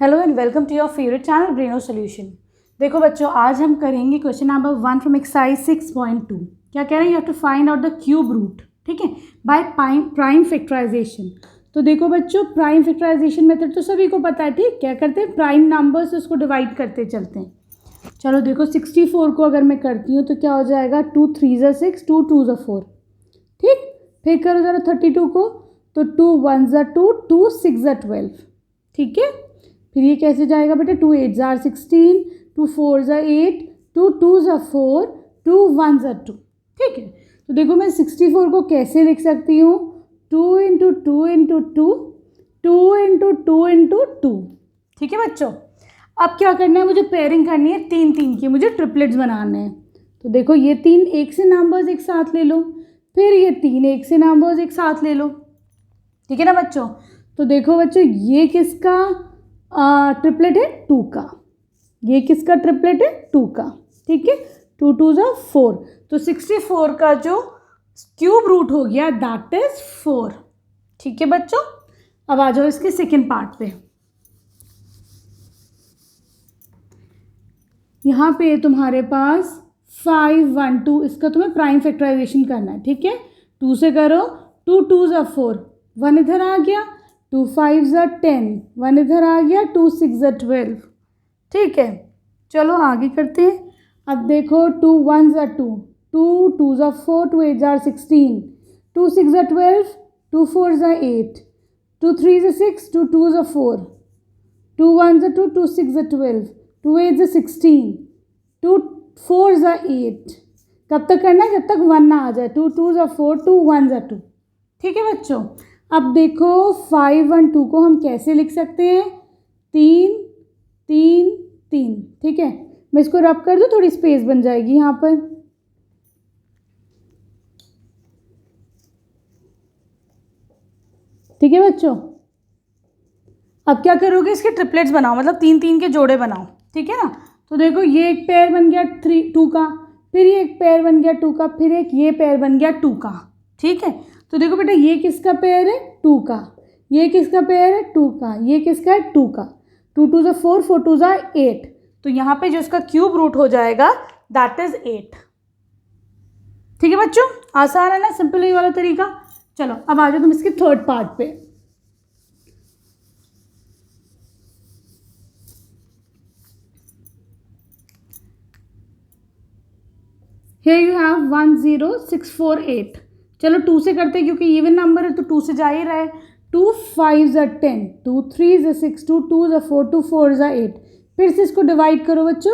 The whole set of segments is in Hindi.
Hello and welcome to your favourite channel Braino solution. देखो बच्चों, आज हम करेंगे क्वेश्चन नंबर 1 फ्रॉम एक्सरसाइज 6.2। क्या कह रहे हैं? You have to find out the cube root, ठीक है, बाय प्राइम फैक्टराइजेशन। तो देखो बच्चों, प्राइम फैक्टराइजेशन मेथड तो सभी को पता है, ठीक। क्या करते हैं? प्राइम नंबर से उसको डिवाइड करते चलते हैं। चलो देखो, 64 को अगर मैं करती हूँ तो क्या हो जाएगा? 2 3 ज़ा 6, 2 2 ज़ा 4, ठीक। फिर करो ज़रा 32 को, तो 2 1 ज़ा 2, 2 6 ज़ा 12, ठीक है। फिर ये कैसे जाएगा बेटा? 2 8 ज़ा 16, 2 4 ज़ा 8, 2 2 ज़ा 4, 2 1 ज़ा 2, ठीक है। तो देखो मैं 64 को कैसे लिख सकती हूँ? 2 इंटू 2 इंटू 2, 2 इंटू 2 इंटू 2, ठीक है बच्चों। अब क्या करना है? मुझे पेयरिंग करनी है 3 3 की, मुझे ट्रिपलेट्स बनाने हैं। तो देखो ये 3 एक से नंबर्स एक साथ ले लो, फिर ये 3 एक से नंबर्स एक साथ ले लो, ठीक है ना बच्चों। तो देखो बच्चों, ये किसका ट्रिपलेट है? 2 का। ये किसका ट्रिपलेट है? 2 का, ठीक है। 2 2 ज़ा 4, तो 64 का जो क्यूब रूट हो गया दैट इज 4, ठीक है बच्चों। अब आ जाओ इसके सेकेंड पार्ट पे। यहाँ पे तुम्हारे पास 5 1 2, इसका तुम्हें प्राइम फैक्टराइजेशन करना है, ठीक है। 2 से करो, 2 2 ज़ा 4, 1 इधर आ गया, 2 5 ज़ा 10, 1 इधर आ गया, 2 6 ज़ा 12, ठीक है। चलो आगे करते हैं। अब देखो 2 1 ज़ा 2, 2 2 ज़ा 4, 2 8 ज़ा 16, 2 6 ज़ा 12, 2 4 ज़ा 8, 2 3 ज़ा 6, 2 2 ज़ा 4, 2 1 ज़ा 2, 2 6 ज़ा 12, 2 8 ज़ा 16, 2 4 ज़ा 8। कब तक करना है? जब तक 1 ना आ जाए। 2 2 ज़ा 4, 2 1 ज़ा 2, ठीक है बच्चों। अब देखो 5 1 2 को हम कैसे लिख सकते हैं? 3 3 3, ठीक है। मैं इसको रब कर दूँ, थोड़ी स्पेस बन जाएगी यहाँ पर, ठीक है बच्चों। अब क्या करोगे? इसके ट्रिपलेट्स बनाओ, मतलब 3 3 के जोड़े बनाओ, ठीक है ना। तो देखो ये एक पेयर बन गया 2 का, फिर ये एक पेयर बन गया 2 का, फिर एक ये पेयर बन गया 2 का, ठीक है। तो देखो बेटा, ये किसका पेयर है? 2 का। ये किसका पेयर है? 2 का। ये किसका है? 2 का। 2 2 ज़ा 4, 4 2 ज़ा 8, तो यहाँ पे जो इसका क्यूब रूट हो जाएगा दैट इज 8, ठीक है बच्चों। आसान है ना, सिंपल ही वाला तरीका। चलो अब आ जाओ तुम इसके थर्ड पार्ट पे। Here you have 1 0 6 4 8। चलो 2 से करते हैं क्योंकि इवन नंबर है तो 2 से जा ही रहा है। 2 5 ज़ा 10, 2 3 ज़ा 6, 2 2 ज़ा 4, 2 4 ज़ा 8। फिर से इसको डिवाइड करो बच्चों।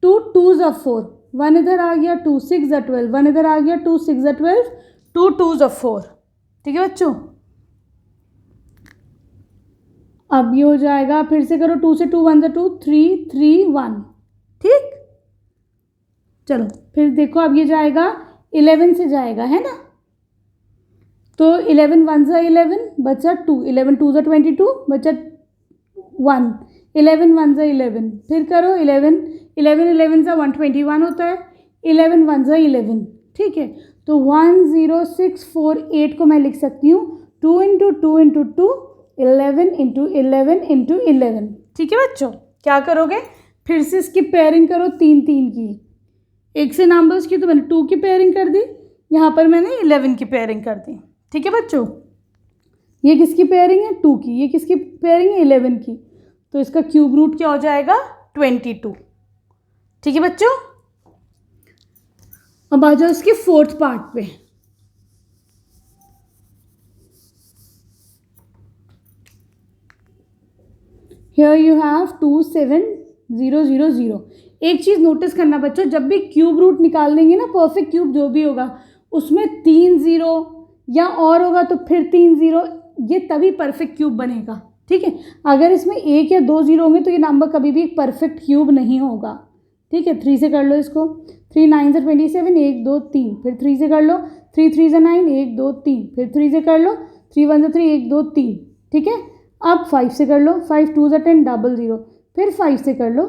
2 2 ज़ा 4, 1 इधर आ गया, 2 6 ज़ा 12, 1 इधर आ गया, 2 6 ज़ा 12, 2 2 ज़ा 4, ठीक है बच्चों। अब ये हो जाएगा, फिर से करो। 2 से 2 1 ज़ा 2, 3 3 1, ठीक। चलो फिर देखो, अब ये जाएगा 11 से जाएगा, है ना। तो 11 1 ज़ा 11, बचा 2, 11 2 ज़ा 22, बचा 1, 11 1 ज़ा 11, फिर करो 11 11 11 ज़ा 121 होता है, 11 1 ज़ा 11, ठीक है। तो 1 0 6 4 8 को मैं लिख सकती हूँ 2 इंटू 2 इंटू 2, 11 इंटू 11 इंटू 11, ठीक है बच्चों। क्या करोगे? फिर से इसकी पेयरिंग करो 3 3 की। एक से नंबर्स की तो मैंने 2 की पेयरिंग कर दी, यहाँ पर मैंने 11 की पेयरिंग कर दी, ठीक है बच्चों। ये किसकी पेयरिंग है? 2 की। ये किसकी पेयरिंग है? 11 की। तो इसका क्यूब रूट क्या हो जाएगा? 22, ठीक है बच्चों। अब आ जाओ इसके फोर्थ पार्ट पे। Here you have 2 7 0 0 0। एक चीज़ नोटिस करना बच्चों, जब भी क्यूब रूट निकाल लेंगे ना, परफेक्ट क्यूब जो भी होगा उसमें 3 0 या और होगा तो फिर 3 0, ये तभी परफेक्ट क्यूब बनेगा, ठीक है। अगर इसमें 1 या 2 0 होंगे तो ये नंबर कभी भी एक परफेक्ट क्यूब नहीं होगा, ठीक है। 3 से कर लो इसको। 3 9 ज़ा 27, 1 2 3, फिर 3 से कर लो। 3 3 ज़ा 9, 1 2 3, फिर 3 से कर लो। 3 1 ज़ा 3, 1 2 3, ठीक है। अब 5 से कर लो। 5 2 ज़ा 10, 0 0, फिर 5 से कर लो।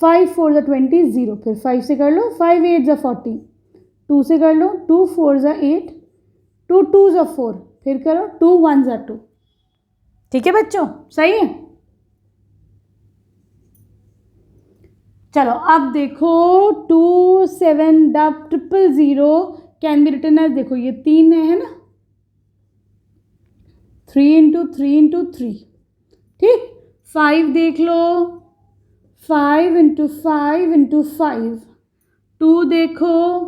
5 4 ज़ा 20 0, फिर 5 से कर लो। 5 8 ज़ा 40, 2 से कर लो। 2 4 ज़ा 8, 2 2 ज़ा 4, फिर करो 2 1 ज़ा 2, ठीक है बच्चों। सही है। चलो अब देखो 27000 कैन बी रिटन एज, देखो ये 3 है ना, 3 इंटू 3 इंटू 3, ठीक। 5 देख लो, 5 इंटू 5 इंटू 5। 2 देखो,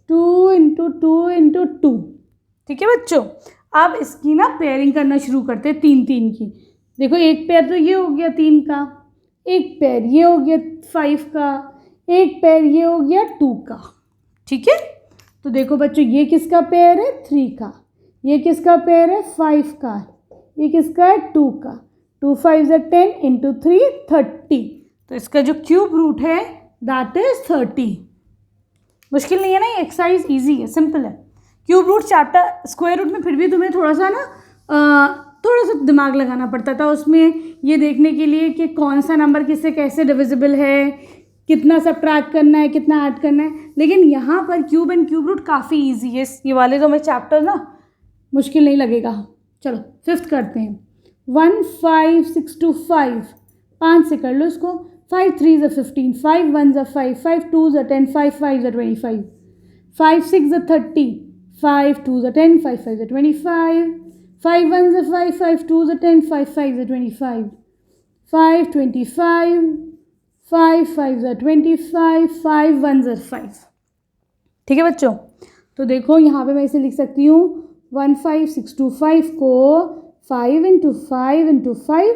2 इंटू 2 इंटू 2, ठीक है बच्चों। अब इसकी ना पेयरिंग करना शुरू करते हैं 3 3 की। देखो एक पेयर तो ये हो गया 3 का, एक पेयर ये हो गया 5 का, एक पेयर ये हो गया 2 का, ठीक है। तो देखो बच्चों ये किसका पेयर है, 3 का, ये किसका पेयर है, 5 का, ये किसका है, 2 का। 2 5 10 इंटू 3 30। तो इसका जो क्यूब रूट है दैट इज 30। मुश्किल नहीं है ना, ये एक्सरसाइज इजी है, सिंपल है। Cube root chapter square root में फिर भी तुम्हें थोड़ा सा ना थोड़ा सा दिमाग लगाना पड़ता था उसमें, ये देखने के लिए कि कौन सा नंबर किससे कैसे डिविजिबल है, कितना सब्ट्रैक्ट करना है, कितना ऐड करना है। लेकिन यहाँ पर क्यूब एंड क्यूब रूट काफ़ी ईजी है, ये वाले तो मैं चैप्टर ना मुश्किल नहीं लगेगा। चलो 5th करते हैं। 1 5 6 2 5, 5 से कर लो इसको। 5 3 15, 5 1 5, 5 2 10, 5 5 25, 5 6 30, 5 2 10, 5 5 25, 5 1 5, 5 2 10, 5 5 25, 5 25, 5 5 25, 5 1 5। ठीक है बच्चों। तो देखो यहाँ पे मैं इसे लिख सकती हूँ 1 5 6 2 5 को 5 इंटू 5 इंटू 5,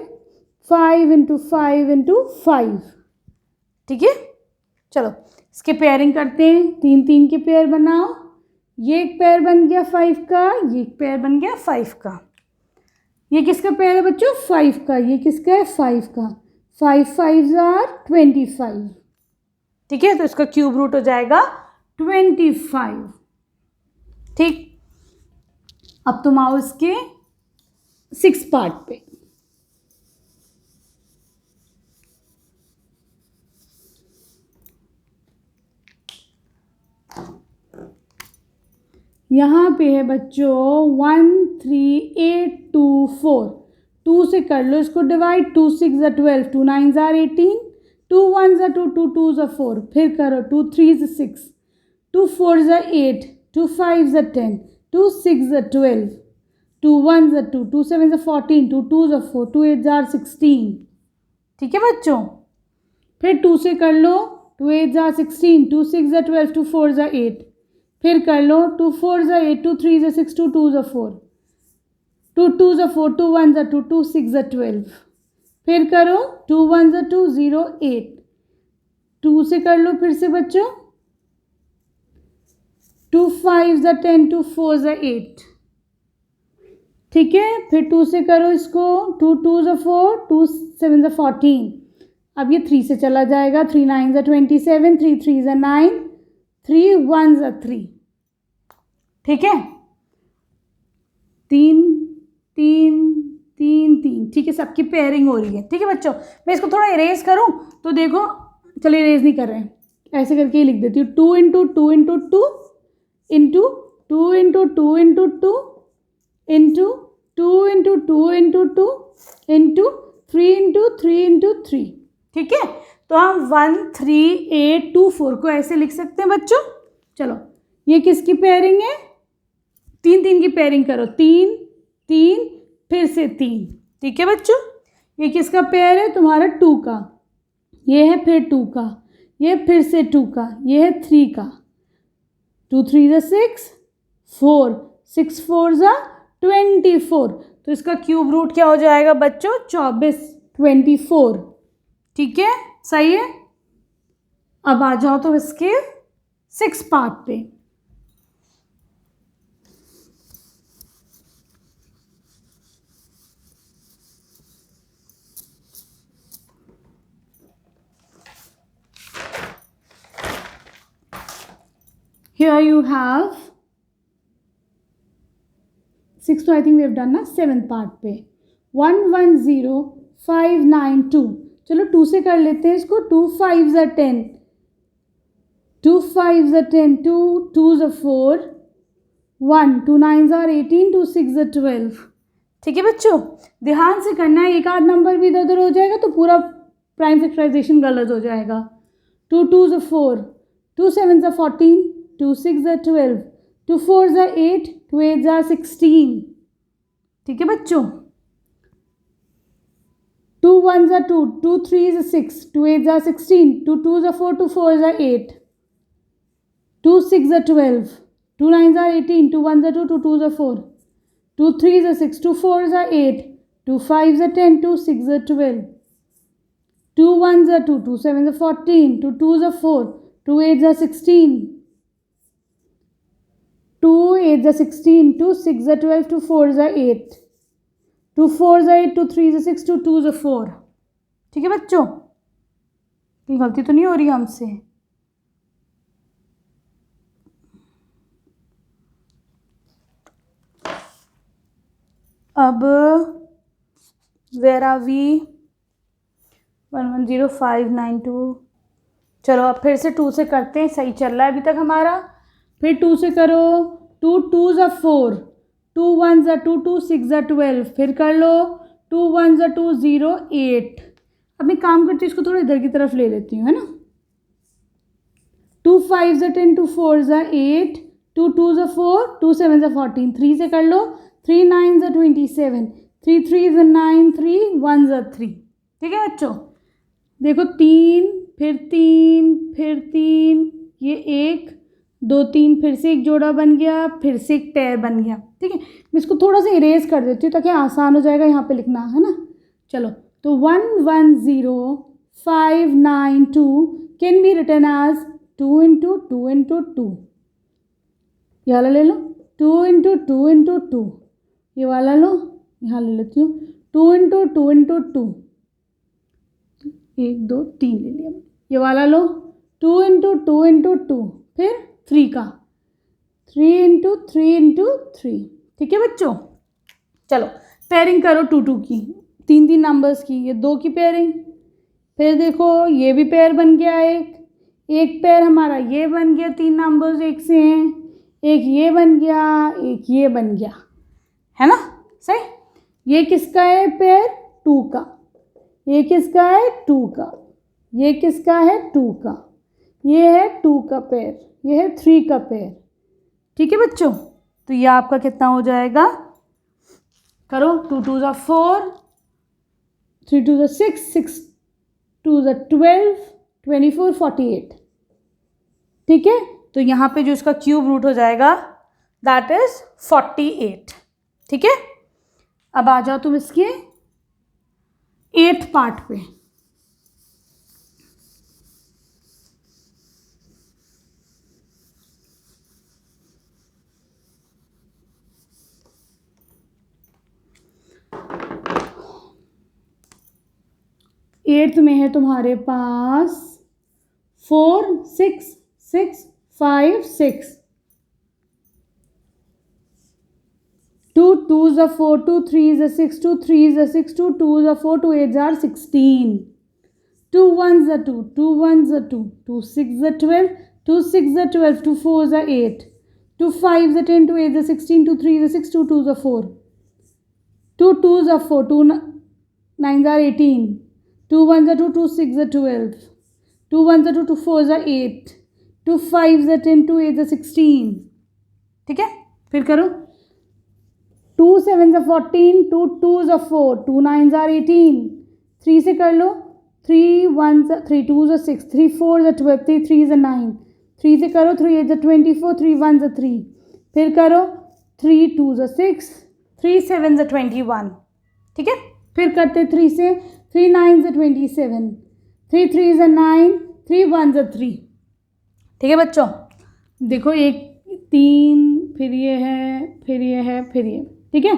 5 इंटू 5 इंटू 5। ठीक है, चलो इसके पेयरिंग करते हैं। 3 3 के पेयर बनाओ। ये एक पेयर बन गया 5 का, ये एक पेयर बन गया 5 का। ये किसका पेयर है बच्चों, 5 का। ये किसका है, 5 का। 5 5 आर 25। ठीक है, तो इसका क्यूब रूट हो जाएगा 25। ठीक, अब तुम आओ इसके 6 पार्ट पे। यहाँ पे है बच्चों 1 3 8 2 4। 2 से कर लो इसको डिवाइड। 2 6 12, 2 9 18, 2 1 2, 2 2 4। फिर करो 2 3 6, 2 4 8, 2 5 10, 2 6 12, 2 1 2, 2 7 14, 2 2 4, 2 8 16। ठीक है बच्चों, फिर 2 से कर लो। 2 8 16, 2 6 12, 2 4 8। फिर कर लो 2 4 8, 2 3 6, 2 2 4, 2 2 4, 2 1 2, 2 6 12। फिर करो 2 1 2 0 8। 2 से कर लो फिर से बच्चों। 2 5 10, 2 4 8। ठीक है, फिर 2 से करो इसको। 2 2 4, 2 7 14। अब ये 3 से चला जाएगा। 3 9 27, 3 3 9, 3 1 3। ठीक है, 3 3 3 3। ठीक है, सबकी पेयरिंग हो रही है। ठीक है बच्चों, मैं इसको थोड़ा इरेज करूं तो देखो। चलो इरेज नहीं कर रहे हैं, ऐसे करके ही लिख देती हूँ। 2 into 2 into 2 into 2 into 2 into 2 into 2 into 2 into 2 into 3 into 3 into 3। ठीक है, तो हम 1 3 8 2 4 को ऐसे लिख सकते हैं बच्चों। चलो ये किसकी पेयरिंग है, 3 3 की पेयरिंग करो। 3 3 फिर से 3। ठीक है बच्चों, ये किसका पेयर है, तुम्हारा 2 का। ये है फिर 2 का, ये फिर से 2 का, ये है 3 का। 2 3 6, 4 6 4 24। तो इसका क्यूब रूट क्या हो जाएगा बच्चों, 24 24। ठीक है, सही है। अब आ जाओ तो इसके 6 पार्ट पे। Here you have 6, तो I think we have done ना 7th पार्ट पे। 1 1 0 5 9 2। चलो 2 से कर लेते हैं इसको। 2 5 10, 2 5 10, 2 2 4, 1 2 9 18, 2 6 12। ठीक है बच्चों, ध्यान से करना है, एक आध नंबर भी इधर उधर हो जाएगा तो पूरा प्राइम फैक्टराइजेशन गलत हो जाएगा। 2 2s are 4, 2 7s are 14, 2 6s are 12, 2 4s are 8, 2 8s are 16. ठीक है बच्चों, 2 1s are 2, 2 3s are 6, 2 8s are 16, 2 2s are 4, 2 4s are 8, 2 6s are 12, 2 9s are 18, 2 1s are 2, 2 2s are 4, 2 3s are 6, 2 4s are 8, 2 5s are 10, 2 6s are 12, 2 1s are 2, 2 7s are 14, 2 2s are 4, 2 8s are 16, 2 8s are 16, 2 6s are 12, 2 4s are 8, 2 4s are 8, 2 3s are 6, 2 2s are 4. ठीक है बच्चों, कोई गलती तो नहीं हो रही हमसे? अब वेर आर वी, 110592. चलो अब फिर से 2 से करते हैं, सही चल रहा है अभी तक हमारा. फिर 2 से करो. 2 2s are 4, 2 1s are 2, 2 6s are 12. फिर कर लो. 2 1s are 2, 0 8. अब मैं काम करती हूँ, इसको थोड़ा इधर की तरफ ले लेती हूँ, है ना. 2 5s are 10, 2 4s are 8, 2 2s are 4, 2 7s are 14. 3 से कर लो. 3 9s are 27, 3 3s are 9, 3 1s are 3. ठीक है बच्चों, देखो 3 फिर 3 फिर 3, ये 1 2 3, फिर से एक जोड़ा बन गया, फिर से एक पेयर बन गया. ठीक है, मैं इसको थोड़ा सा इरेज कर देती हूँ ताकि आसान हो जाएगा यहाँ पे लिखना, है ना. चलो, तो 1 1 0 5 9 2 can be written as 2 into 2 into 2. ये वाला ले लो. 2 इंटू 2 इंटू 2. ये वाला लो, यहाँ ले लेती हूँ. 2 इंटू 2 इंटू 2. 1 2 3 ले लिया. ये वाला लो. 2 इंटू 2 इंटू 2. फिर 3 का. 3 इंटू 3 इंटू 3. ठीक है बच्चों, चलो पेयरिंग करो 2 2 की, 3 3 नंबर्स की. ये 2 की पेयरिंग. फिर देखो ये भी पेयर बन गया. एक पेयर हमारा ये बन गया, 3 नंबर्स एक से हैं. एक ये बन गया, एक ये बन गया, है ना. सही. ये किसका है पेयर? 2 का. ये किसका है? 2 का. ये किसका है? 2 का. ये है 2 का पेयर, ये है 3 का पेयर. ठीक है बच्चों, तो ये आपका कितना हो जाएगा? करो. 2 2s are 4, 3 2s are 6, 6 2s are 12, 24 48. ठीक है, तो यहाँ पे जो इसका क्यूब रूट हो जाएगा दैट इज 48. ठीक है, अब आ जाओ तुम इसके 8th पार्ट पे. एट्थ में है तुम्हारे पास 4 6 6 5 6. 2 2s are 4, 2 3s are 6, 2 3s are 6, 2 2s are 4, 2 8s are 16. 2 1s are 2, 2 1s are 2, 2 6s are 12, 2 6s are 12, 2 4s are 8, 2 5s are 10, 2 8s are 16, 2 3s are 6, 2 2s are 4, 2 2s are 4, 2 9s are 18, 2 1s are 2, 2 6s are 12, 2 1s are 2, 2 4s are 8, 2 5s are 10, 2 8s are 16. ठीक है, फिर करो. 2 7s are 14, 2 2s are 4, 2 9s are 18. 3 से कर लो. 3 1s are 3 2s are 6, 3 4s are 12, 3 3s are 9. 3 से करो. 3 8s are 24, 3 1s are 3. फिर करो. 3 2s are 6, 3 7s are 21. ठीक है, फिर करते 3 से. 3 9s are 27, 3 3s are 9, 3 1s are 3. ठीक है बच्चों, देखो 1 3, फिर ये है, फिर ये है, फिर ये. ठीक है,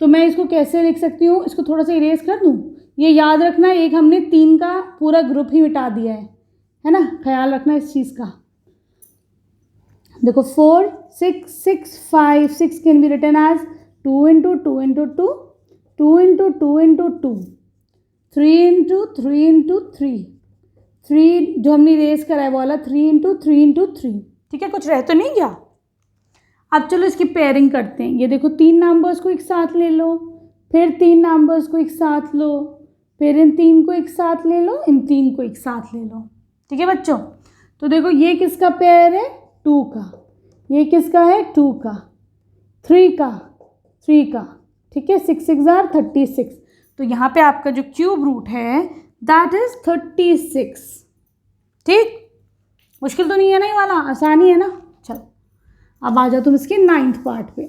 तो मैं इसको कैसे लिख सकती हूँ? इसको थोड़ा सा इरेज कर दूँ. ये याद रखना, एक हमने 3 का पूरा ग्रुप ही मिटा दिया है ना. ख्याल रखना इस चीज़ का. देखो 4 6 6 5 6 can be written as 2 into 2 into 2, 2 into 2 into 2, 3 into 3 into 3. 3 जो हमने इरेज करा है वो वाला 3 इंटू 3 इंटू 3. ठीक है, कुछ रह तो नहीं गया? अब चलो इसकी पेयरिंग करते हैं. ये देखो 3 नंबर्स को एक साथ ले लो, फिर 3 नंबर्स को एक साथ लो, फिर इन 3 को एक साथ ले लो, इन 3 को एक साथ ले लो. ठीक है बच्चों। तो देखो ये किसका पेयर है, 2 का, ये किसका है 2 का, 3 का, 3 का, ठीक है, 6 6 आर 36। तो यहाँ पे आपका जो क्यूब रूट है दैट इज 36। ठीक, मुश्किल तो नहीं है ना, ये वाला आसानी है ना। चलो अब आ जाओ तुम इसके 9th पार्ट पे।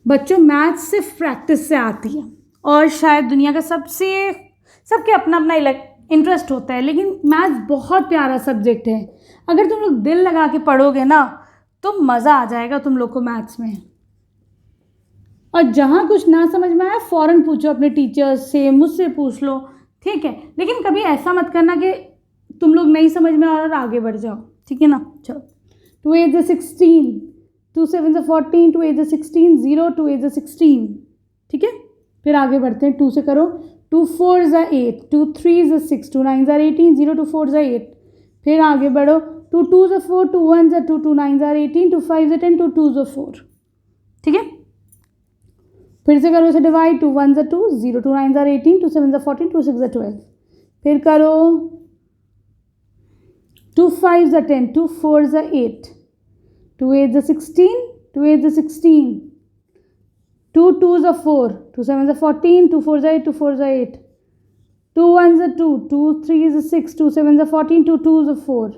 बच्चों मैथ्स सिर्फ प्रैक्टिस से आती है और शायद दुनिया का सबके अपना अपना इंटरेस्ट होता है, लेकिन मैथ्स बहुत प्यारा सब्जेक्ट है। अगर तुम लोग दिल लगा के पढ़ोगे ना तो मज़ा आ जाएगा तुम लोग को मैथ्स में। और जहाँ कुछ ना समझ में आया फ़ौरन पूछो अपने टीचर्स से, मुझसे पूछ लो, ठीक है। लेकिन कभी ऐसा मत करना कि तुम लोग नहीं समझ में और आगे बढ़ जाओ, ठीक है ना। चलो 2 8 16, 2 7 14, 2 8 16, 0 2 8 16, ठीक है। फिर आगे बढ़ते हैं, 2 से करो, 2 4 8, 2 3 6, 2 9 18, 0 2 4 8। फिर आगे बढ़ो, 2 2 4, 2 1 2, 2 9 18, 2 5 10, 2 2 4, ठीक है। फिर से करो इसे डिवाइड, 2 1 2, 0 2 9 18, 2 7 14, 2 6 12। फिर करो 2 5 10, 2 4 8, 2 8 16, 2 8 16, 2 2 4, 2 7 14, 2 4 8, 2 4 8, 2 1 2, 2 3 6, 2 7 14, 2 2 4,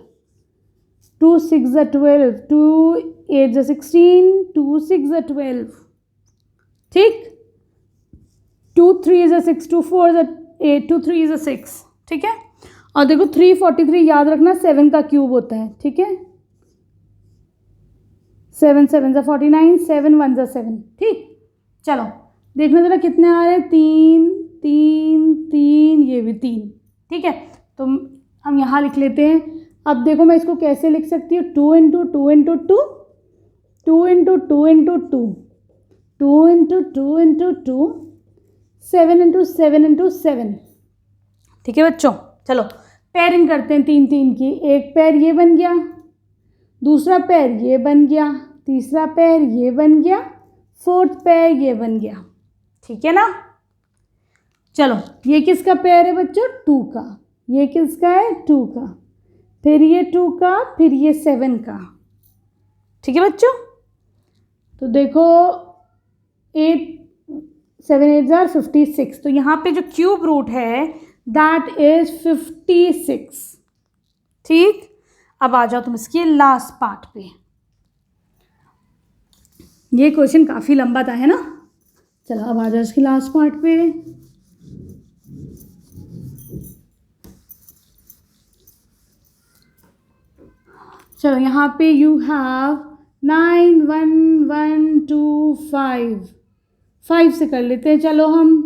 2 6 12, 2 8 16, 2 6 12, ठीक। 2 3 6, 2 4 8, 2 3 6, ठीक है। और देखो 343 याद रखना 7 का क्यूब होता है, ठीक है। 7 7 49, 7 1 7, ठीक। चलो देखना जरा कितने आ रहे हैं, 3 3 3, ये भी 3, ठीक है। तो हम यहाँ लिख लेते हैं। अब देखो मैं इसको कैसे लिख सकती हूँ, 2 into 2 into 2, 2 into 2 into 2, 2 into 2 into 2, 7 into 7 into 7, ठीक है बच्चों। चलो पेयरिंग करते हैं 3 3 की। एक पेयर ये बन गया, दूसरा पेयर ये बन गया, तीसरा पेयर ये बन गया, 4th पेयर ये बन गया, ठीक है ना। चलो ये किसका पेयर है बच्चों, 2 का, ये किसका है 2 का, फिर ये 2 का, फिर ये 7 का, ठीक है बच्चों। तो देखो 8 7 8 जार 56। तो यहाँ पे जो क्यूब रूट है दैट इज 56, ठीक। अब आ जाओ तुम इसके लास्ट पार्ट पे। ये क्वेश्चन काफ़ी लंबा था, है ना। चलो अब आ जाओ इसके लास्ट पार्ट पे। चलो यहाँ पे यू हैव 9 1 1 2 5, 5 से कर लेते हैं। चलो हम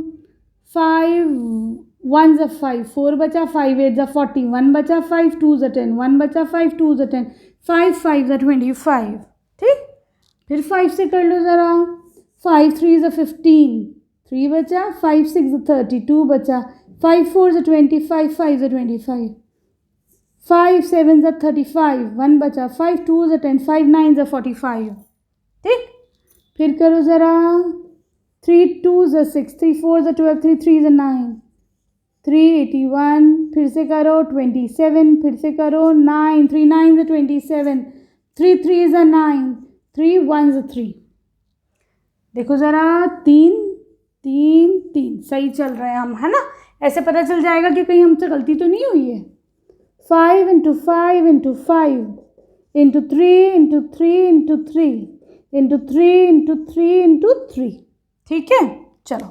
5 1 5, 4 बचा, 5 8 40, 1 बचा, 5 2 10, 1 बचा, 5 2 10, 5 5 25, ठीक। फिर 5 से कर लो ज़रा, 5 3 15, 3 बचा, 5 6 30, 2 बचा, 5 4 25, 5 25, 5 7 35, 1 बचा, 5 2 10, 5 9 45, ठीक। फिर करो ज़रा, 3 2 6, 3 4 12, 3 3 9, 381। फिर से करो 27, फिर से करो 9, 3 9 27, 3 3 9, 3 1 3। देखो ज़रा 3 3 3 सही चल रहे हैं हम, है ना। ऐसे पता चल जाएगा कि कहीं हमसे गलती तो नहीं हुई है। 5 into 5 into 5 into 3 into 3 into 3 into 3 into 3 into 3, ठीक है। चलो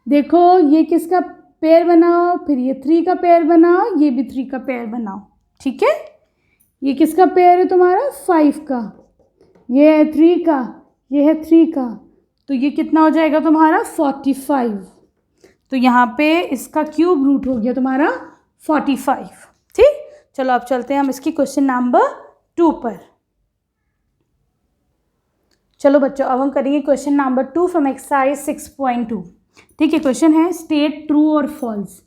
देखो ये किसका पेयर बनाओ, फिर ये 3 का पेयर बनाओ, ये भी 3 का पेयर बनाओ, ठीक है। ये किसका पेयर है तुम्हारा 5 का, ये है 3 का, ये है 3 का, तो ये कितना हो जाएगा तुम्हारा 45। तो यहाँ पे इसका क्यूब रूट हो गया तुम्हारा 45, ठीक। चलो अब चलते हैं हम इसकी क्वेश्चन नंबर 2 पर। चलो बच्चों अब हम करेंगे क्वेश्चन नंबर 2 फ्रॉम एक्सरसाइज 6.2, ठीक है। क्वेश्चन है स्टेट ट्रू और फॉल्स।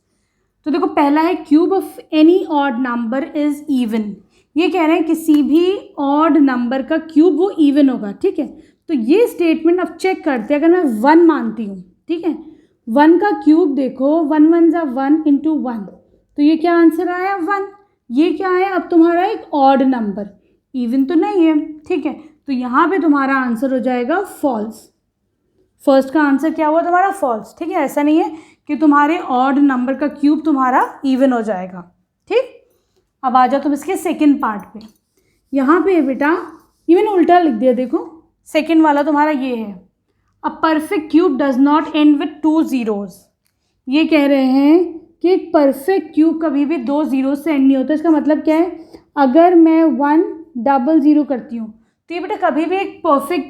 तो देखो पहला है cube of any odd number is even. ये कह रहे हैं किसी भी ऑड नंबर का क्यूब वो इवन होगा, ठीक है। तो ये स्टेटमेंट अब चेक करते हैं। अगर मैं 1 मानती हूँ, ठीक है, 1 का क्यूब देखो, 1 1 ज़ा 1 इंटू 1, तो ये क्या आंसर आया 1। ये क्या है अब तुम्हारा एक ऑड नंबर, इवन तो नहीं है, ठीक है, तो यहाँ पे तुम्हारा आंसर हो जाएगा फॉल्स। फर्स्ट का आंसर क्या हुआ तुम्हारा फॉल्स, ठीक है। ऐसा नहीं है कि तुम्हारे ऑड नंबर का क्यूब तुम्हारा इवन हो जाएगा, ठीक। अब आ जाओ तुम इसके सेकंड पार्ट पे। यहाँ पे बेटा इवन उल्टा लिख दिया, देखो सेकंड वाला तुम्हारा ये है, a perfect cube does not and with 2 zeros। ये कह रहे हैं कि एक परफेक्ट क्यूब कभी भी 2 zeros से एंड नहीं होता। इसका मतलब क्या है, अगर मैं 1 00 करती हूँ तो ये बेटा कभी भी एक परफेक्ट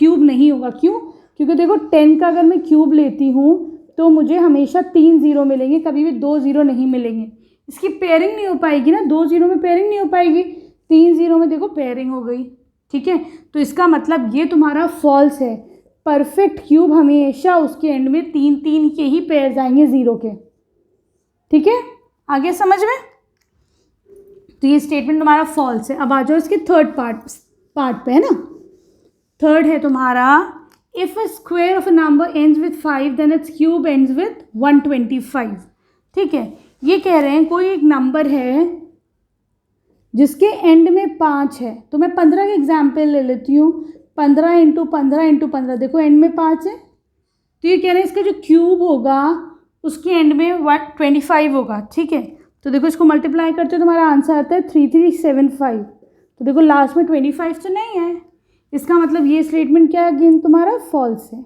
क्यूब नहीं होगा। क्यों? क्योंकि देखो 10 का अगर मैं क्यूब लेती हूँ तो मुझे हमेशा 3 0 मिलेंगे, कभी भी 2 0 नहीं मिलेंगे। इसकी पेयरिंग नहीं हो पाएगी ना, 2 0 में पेयरिंग नहीं हो पाएगी, 3 0 में देखो पेयरिंग हो गई, ठीक है। तो इसका मतलब ये तुम्हारा फॉल्स है। परफेक्ट क्यूब हमेशा उसके एंड में 3 3 के ही पेयर्स आएंगे 0 के, ठीक है। आगे समझ में? तो ये स्टेटमेंट तुम्हारा फॉल्स है। अब आ जाओ इसके थर्ड पार्ट पे, है ना। थर्ड है तुम्हारा, if a square of a number ends with 5 then it's cube ends with 125, ठीक है। ये कह रहे हैं कोई एक नंबर है जिसके एंड में 5 है, तो मैं 15 का एग्जाम्पल ले लेती हूँ। 15 इंटू 15 इंटू 15, देखो एंड में 5 है, तो ये कह रहे हैं इसका जो क्यूब होगा उसके एंड में 125 होगा, ठीक है। तो देखो इसको मल्टीप्लाई करते हो तुम्हारा आंसर आता है 3375। तो देखो लास्ट में 25 तो नहीं है, इसका मतलब ये स्टेटमेंट क्या है अगेन तुम्हारा फॉल्स है,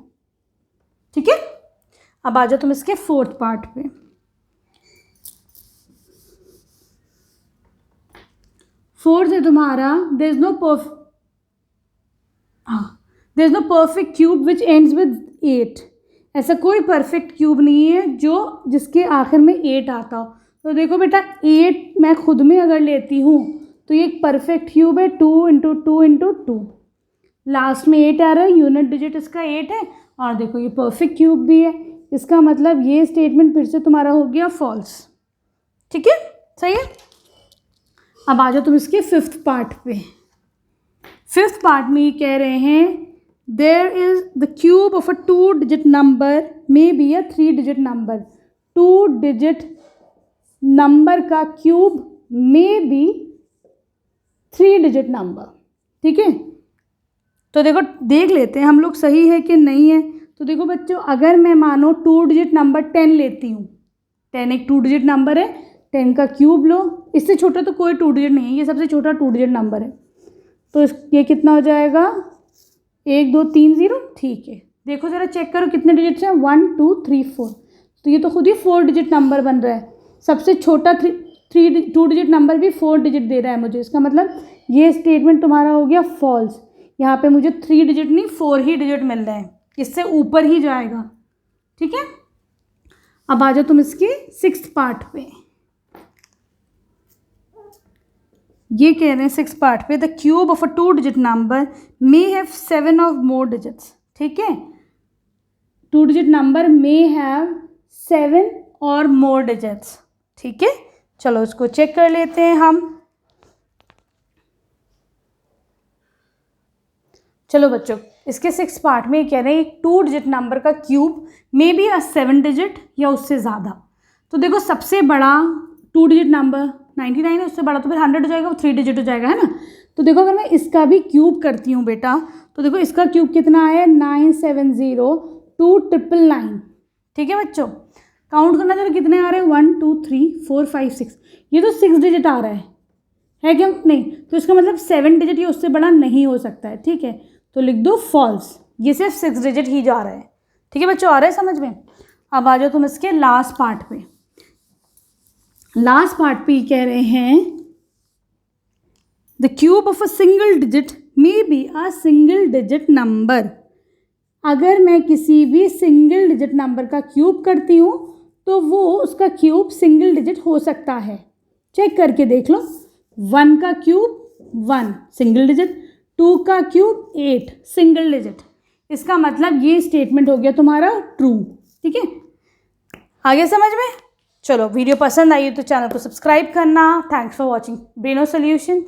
ठीक है। अब आ जाओ तुम इसके फोर्थ पार्ट पे। फोर्थ है तुम्हारा, there is no perfect cube which ends with 8। ऐसा कोई परफेक्ट क्यूब नहीं है जो जिसके आखिर में 8 आता हो। तो देखो बेटा 8 मैं खुद में अगर लेती हूँ तो ये एक परफेक्ट क्यूब है, 2 इंटू 2 इंटू 2, लास्ट में 8 आ रहा है, यूनिट डिजिट इसका 8 है, और देखो ये परफेक्ट क्यूब भी है। इसका मतलब ये स्टेटमेंट फिर से तुम्हारा हो गया फॉल्स, ठीक है, सही है। अब आ जाओ तुम इसके फिफ्थ पार्ट पे। फिफ्थ पार्ट में ये कह रहे हैं there is the cube of a 2 digit number may be a 3 digit number. 2 digit number का cube may be 3 digit number, ठीक है। तो देखो देख लेते हैं हम लोग सही है कि नहीं है। तो देखो बच्चों, अगर मैं मानो 2 digit नंबर 10 लेती हूँ, 10 एक 2 digit नंबर है, 10 का क्यूब लो, इससे छोटा तो कोई 2 digit नहीं है, ये सबसे छोटा 2 digit नंबर है। तो ये कितना हो जाएगा 1 2 3 0, ठीक है। देखो ज़रा चेक करो कितने डिजिट्स हैं, 1 2 3 4, तो ये तो खुद ही 4 digit नंबर बन रहा है। सबसे छोटा 2 digit नंबर भी 4 digit दे रहा है मुझे। इसका मतलब ये स्टेटमेंट तुम्हारा हो गया फॉल्स। यहाँ पे मुझे 3 digit नहीं 4 ही डिजिट मिल रहे हैं, इससे ऊपर ही जाएगा, ठीक है। अब आ जाओ तुम इसके 6th पार्ट पे। ये कह रहे हैं 6th पार्ट पे, the cube of a 2 digit number may have 7 और मोर डिजिट्स, ठीक है। 2 digit नंबर मे हैव 7 और मोर डिजिट्स, ठीक है। चलो इसको चेक कर लेते हैं हम। चलो बच्चों, इसके 6th पार्ट में कह रहे हैं एक 2 digit नंबर का क्यूब मे बी 7 digit या उससे ज़्यादा। तो देखो सबसे बड़ा 2 digit नंबर 99 है, उससे बड़ा तो फिर 100 हो जाएगा, वो 3 digit हो जाएगा, है ना। तो देखो अगर मैं इसका भी क्यूब करती हूँ बेटा, तो देखो इसका क्यूब कितना आया 9702999, ठीक है बच्चों। काउंट करना जरा कितने आ रहे हैं, 1 2 3 4 5 6, ये तो 6 digit आ रहा है क्या? नहीं, तो इसका मतलब 7 digit या उससे बड़ा नहीं हो सकता है, ठीक है। तो लिख दो फॉल्स, ये सिर्फ 6 digit ही जा रहा है, ठीक है बच्चों, आ रहा है समझ में। अब आ जाओ तुम इसके लास्ट पार्ट पे। लास्ट पार्ट पे कह रहे हैं the cube of a single digit may be a single digit number. अगर मैं किसी भी सिंगल डिजिट नंबर का क्यूब करती हूँ तो वो उसका क्यूब सिंगल डिजिट हो सकता है। चेक करके देख लो, 1 का क्यूब 1 सिंगल डिजिट, 2 का क्यूब 8 सिंगल डिजिट। इसका मतलब ये स्टेटमेंट हो गया तुम्हारा ट्रू, ठीक है। आगे समझ में? चलो वीडियो पसंद आई तो चैनल को सब्सक्राइब करना। Thanks for watching Braino solution.